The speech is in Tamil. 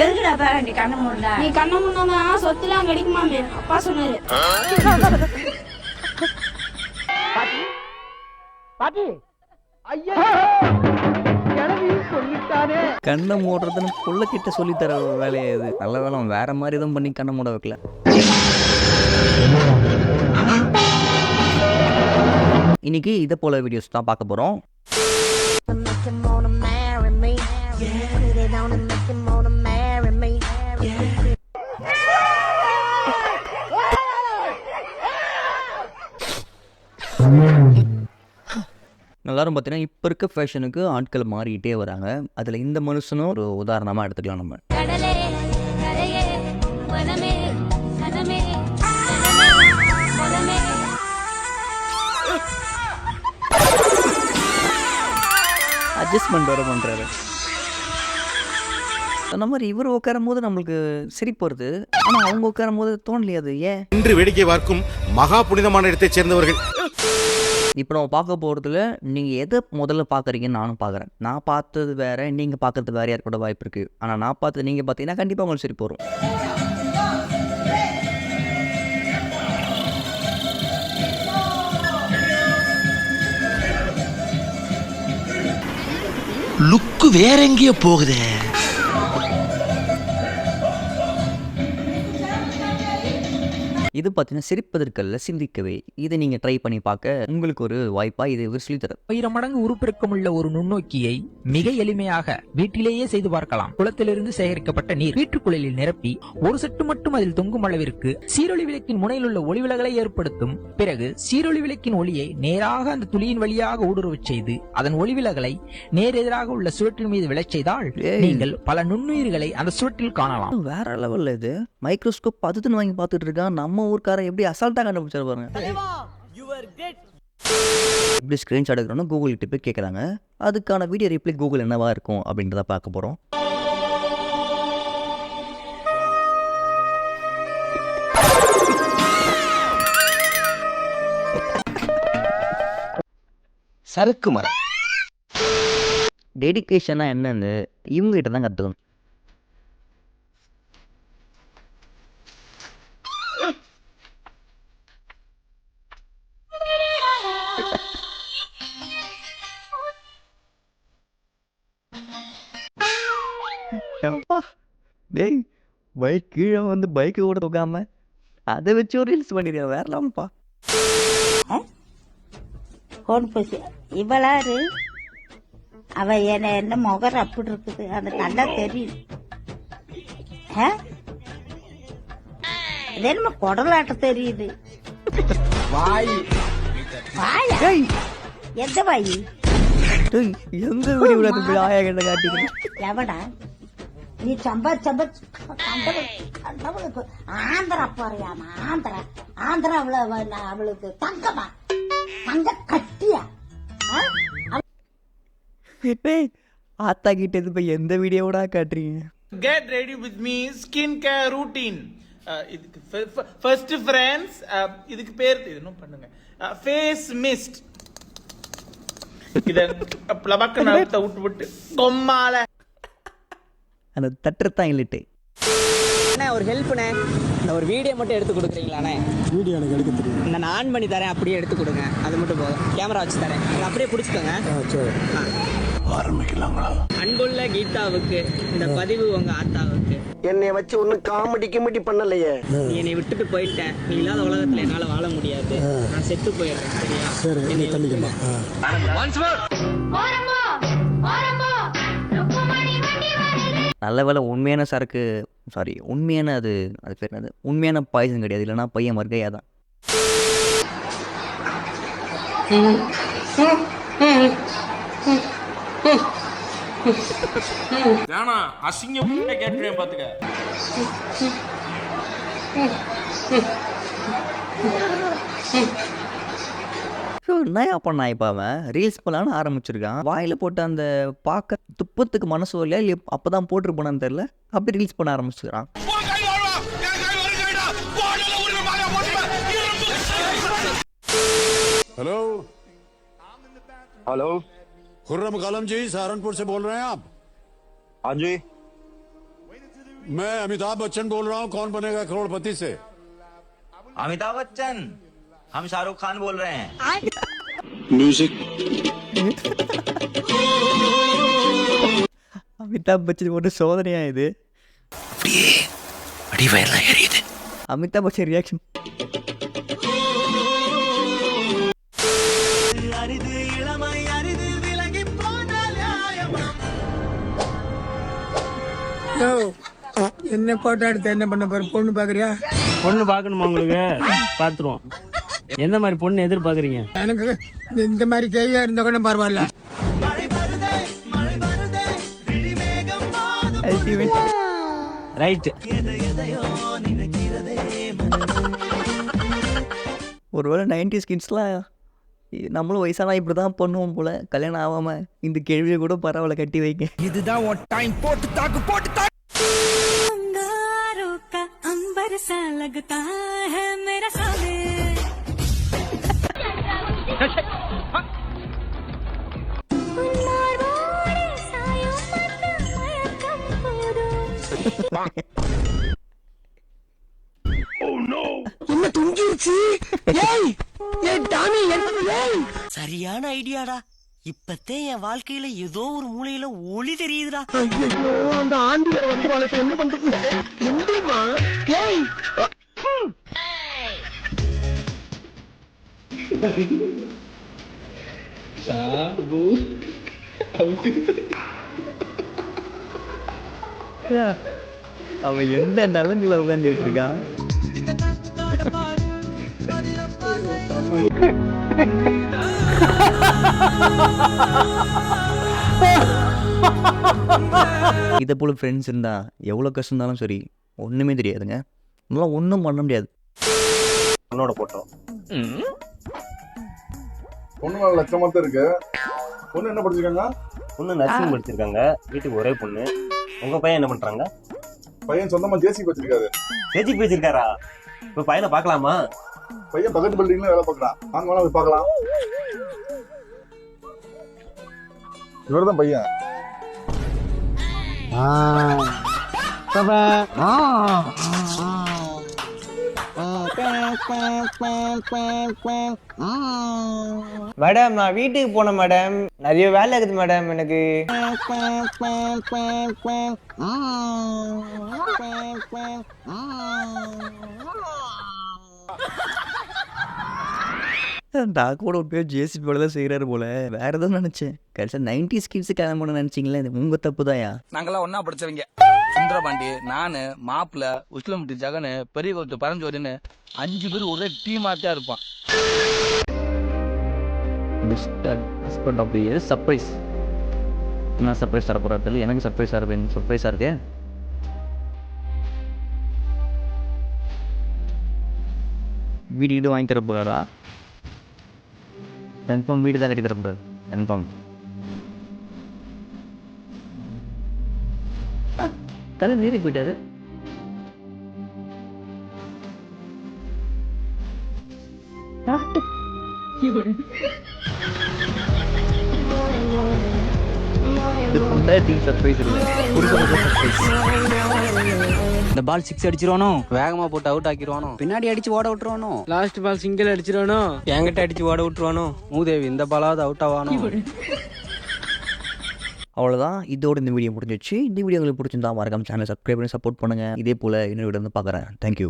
எதுக்குடா பாரு நீ கண்ண மூடல? நீ கண்ண முன்னா சொத்துலாம் கிடைக்குமாமே அப்பா சொன்னாரு. கண்ணை மூடுறதுன்னு புள்ள கிட்ட சொல்லி தர வேலையே இது. நல்ல வேலை வேற மாதிரி எதுவும் பண்ணி கண்ணை மூட வைக்கல. இன்னைக்கு இதை போல வீடியோஸ் தான் பார்க்க போறோம். எல்லாரும் பார்த்தீங்கன்னா இப்போ இருக்க ஃபேஷனுக்கு ஆட்கள் மாறிக்கிட்டே வராங்க. அதில் இந்த மனுஷனும் ஒரு உதாரணமாக எடுத்துக்கலாம். நம்ம அட்ஜஸ்ட்மெண்ட் வர பண்ணுறாரு. அந்த மாதிரி இவர் உட்காரும் போது நம்மளுக்கு சிரிப்பு வருது, ஆனால் அவங்க உட்காரும் போது தோணலையே. அது ஏன்? இன்று வேடிக்கை பார்க்கும் மகா புனிதமான இடத்தைச் சேர்ந்தவர்கள். இப்போ நம்ம பார்க்க போகிறதுல நீங்கள் எதை முதல்ல பார்க்குறீங்கன்னு நானும் பார்க்குறேன். நான் பார்த்தது வேறு, நீங்கள் பார்க்குறது வேறு யார் கூட வாய்ப்பு இருக்குது. ஆனால் நான் பார்த்தது நீங்கள் பார்த்தீங்கன்னா கண்டிப்பாக உங்களுக்கு சிரிப்பு வரும். லுக்கு வேற எங்கேயோ போகுதே. இது பார்த்தீங்கன்னா சிரிப்பதற்கல்ல, சிந்திக்கவே. இதை நீங்கள் ட்ரை பண்ணி பார்க்க உங்களுக்கு ஒரு வாய்ப்பாக இது சொல்லி தர. 1000 மடங்கு உருப்பெருக்கமுள்ள ஒரு நுண்ணோக்கியை மிக எளிமையாக வீட்டிலேயே செய்து பார்க்கலாம். குளத்திலிருந்து சேகரிக்கப்பட்ட நீர் வீட்டுக்குழலில் நிரப்பி ஒரு சொட்டு மட்டும் அதில் தொங்கும் அளவிற்கு சீரொளி விளக்கின் முனையில் உள்ள ஒளிவிலகலை ஏற்படுத்தும். பிறகு சீரொளி விளக்கின் ஒளியை நேராக அந்த துளியின் வழியாக ஊடுருவச் செய்து அதன் ஒளிவிலகலை நேர் எதிராக உள்ள சுவற்றின் மீது விழச் செய்தால் நீங்கள் பல நுண்ணுயிர்களை அந்த சுவற்றில் காணலாம். வேற லெவல்ல இது. மைக்ரோஸ்கோப் அதுன்னு வாங்கி பார்த்துட்டு இருக்கா. நம்ம ஊர்க்காரன் எப்படி அசால்ட்டா கண்டுபிடிச்சாரு பாருங்க. இப்படி ஸ்கிரீன்ஷாட் எடுக்கணும்னு கூகுள் கிட்ட போய் கேட்குறாங்க. அதுக்கான வீடியோ ரிப்ளை கூகுள் என்னவா இருக்கும் அப்படின்றத பார்க்க போகிறோம். சறுக்கு மரம். டெடிகேஷனா என்னன்னு இவங்க கிட்ட தான் கற்றுக்கணும். டேய், பைக் கீழே வந்து பைக்கு கூட தூக்காம அதை வச்சு ஒரு ரீல்ஸ் பண்ணிடுறேன். வேறலாம்ப்பா. இவளாரு அவ என்ன முகர் அப்படி இருக்குது, அது நல்லா தெரியுது. நம்ம குடலாட்ட தெரியுது. எந்த வாயி எந்த வீடியோ ஆயா கிட்ட காட்டிக்கிறேன். எவடா நீ கண்டவளுக்கு ஆந்திரா போறியாமா? ஆந்திரா அவளுக்கு தங்கமா? தங்க கட்டியா? ஆத்தா கிட்ட இது போய் எந்த வீடியோட காட்டுறீங்க? Get ready with me skin care routine. இதுக்கு ஃபர்ஸ்ட் ஃப்ரெண்ட்ஸ் இதுக்கு பேர் இன்னும் பண்ணுங்க. Face mist. இத பிளபக்க நடுத்த விட்டு கொம்மால அந்த தட்டுறதான் இல்லட்டு. அண்ணா ஒரு ஹெல்ப்ண்ணே, இந்த ஒரு வீடியோ மட்டும் எடுத்து கொடுக்குறீங்களாண்ணே? வீடியோ எனக்கு எடுக்க தெரியும். நான் ஆன் பண்ணி தரேன், அப்படியே எடுத்து கொடுங்க. அது மட்டும் போதும். கேமரா வச்சு தரேன், நீங்கள் அப்படியே பிடிச்சிக்கோங்க. ஆரம்பிக்கலாங்களா? அன்புள்ள கீதாவுக்கு இந்த பதிவு உங்க ஆத்தாவுக்கு. என்னை வச்சு ஒன்னும் காமெடி கிமெடி பண்ணலையே. நீ என்னை விட்டுட்டு போயிட்டேன். நீ இல்லாத உலகத்துல என்னால வாழ முடியாது. நான் செத்து போயிடுறேன். சரியா? சரி, என்னை தள்ளிக்கலாம். நல்ல வேலை உண்மையான சரக்கு, சாரி உண்மையான அது பேர் என்னது, உண்மையான பாய்சன் கிடையாது. இல்லைன்னா பையன் மர்கையா தான். அசிங்கம் கேட்டுறேன் பாத்துக்க. என்னையா பண்ணா இப்போ அவன் ரீல்ஸ் பண்ணலான்னு ஆரம்பிச்சிருக்கான். வாயில் போட்டு அந்த பார்க்க துப்பத்துக்கு மனசு வரலையா இல்லை அப்போ தான் போட்டிருப்பானான்னு தெரில, அப்படி ரீல்ஸ் பண்ண ஆரம்பிச்சிருக்கான். हेलो हेलो खुर्रम कालम जी, सहारनपुर से बोल रहे हैं आप? हाँ जी। मैं अमिताभ बच्चन बोल रहा हूँ, कौन बनेगा करोड़पति से? अमिताभ बच्चन, हम शाहरुख खान बोल रहे हैं. அமிதாப் பச்சன் ஒரு சோதனையா இது? அப்படியே அடிவயர்லாம் எரியுது. அமிதாப் பச்சன் ரியாக்ஷன். என்ன போட்டோ எடுத்து என்ன பண்ண போற? பொண்ணு பாக்குறியா? பொண்ணு பார்க்கணுமா உங்களுக்கு? பார்த்துருவோம். எந்த மாதிரி பொண்ணு எதிர்பார்க்குறீங்க? எனக்கு இந்த மாதிரி கேள்வியா இருந்தா கூட பரவாயில்ல. அல்டிமேட். ரைட். ஒருவேளை 90s கிட்ஸ்லாம் நம்மளும் வயசானா இப்படி தான் பண்ணுவோம் போல. கல்யாணம் ஆகாம இந்த கேள்வியை கூட பரவாயில்ல, கட்டி வைக்க. இதுதான் உன் டைம். போட்டு தாக்கு, போட்டு தாக்கு. என்ன துங்கிருச்சு? ஏய் ஏய் டாமி ஏய். சரியான ஐடியாடா. இப்பத்தே என் வாழ்க்கையில ஏதோ ஒரு மூலையில ஒளி தெரியுதுடா. ஐயோ அந்த ஆண்டியர் வந்து வளர்த்து என்ன பண்றது? என்னமா? ஏய் அவன் எந்த நிலங்களை உட்காந்துட்டு இருக்கான்? இதை போல ஃப்ரெண்ட்ஸ் இருந்தா எவ்வளோ கஷ்டம் இருந்தாலும் சரி ஒன்றுமே தெரியாதுங்க. நம்மளாம் ஒன்றும் பண்ண முடியாது. பொண்ணோட போட்டோம். பொண்ணு மேல லட்சமா தான் இருக்கு. பொண்ணு என்ன படிச்சிருக்காங்க? பொண்ணு நர்சிங் படிச்சிருக்காங்க. வீட்டுக்கு ஒரே பொண்ணு. உங்க பையன் என்ன பண்றாங்க? பையன் சொந்தமா ஜேசி வச்சிருக்காரு. ஜேசி வச்சிருக்காரா? இப்ப பையனை பார்க்கலாமா? பையன் பக்கத்து பில்டிங்ல வேலை பார்க்கறான். வாங்க வேணா போய் பார்க்கலாம். இவர்தான் பையன். மேடம் நான் வீட்டுக்கு போனேன் மேடம். நிறைய வேலை இருக்குது மேடம் எனக்கு. நான் கூட ஒரு பேர் ஜேசிபி போல தான் செய்கிறாரு போல. வேற எதுவும் நினச்சேன். கடைசியாக 90s கிட்ஸு கல்யாணம் பண்ண நினச்சிங்களே, இது உங்கள் தப்பு தான்யா. நாங்கெல்லாம் ஒன்னா படிச்சவங்க. சுந்தரபாண்டி, நானு, மாப்பிள்ள, உஸ்லமுட்டி ஜகனு, பெரிய கோத்து பரஞ்சோதின்னு 5 பேர் ஒரே டீமாக தான் இருப்பான். Husband of the year surprise. என்ன சர்ப்ரைஸ் தர போகிறாரு? எனக்கு சர்ப்ரைஸாக இருக்கு. வீடு வாங்கி தர போகிறாரா? கன்ஃபார்ம் வீடு தான் கட்டி தர போகிறாரு. கன்ஃபார்ம். தலை நீருக்கு போயிட்டாரு. இந்த பால் 6 அடிச்சிருவானோ? வேகமா போட்டு அவுட் ஆக்கிடுவானோ? பின்னாடி அடிச்சு ஓட விட்டுருவானோ? Last ball single அடிச்சிருவானோ? என்கிட்ட அடிச்சு ஓட விட்டுருவானோ? மூதேவி இந்த பாலாவது அவுட் ஆவானோ? அவ்வளோதான். இதோட இந்த வீடியோ முடிஞ்சிச்சு. இந்த வீடியோ உங்களுக்கு பிடிச்சிருந்தா மறக்காம சேனல் சப்ஸ்கிரைப் பண்ணி சப்போர்ட் பண்ணுங்கள். இதே போல் இன்னொரு வீடியோ வந்து பார்க்குறேன். தேங்க்யூ.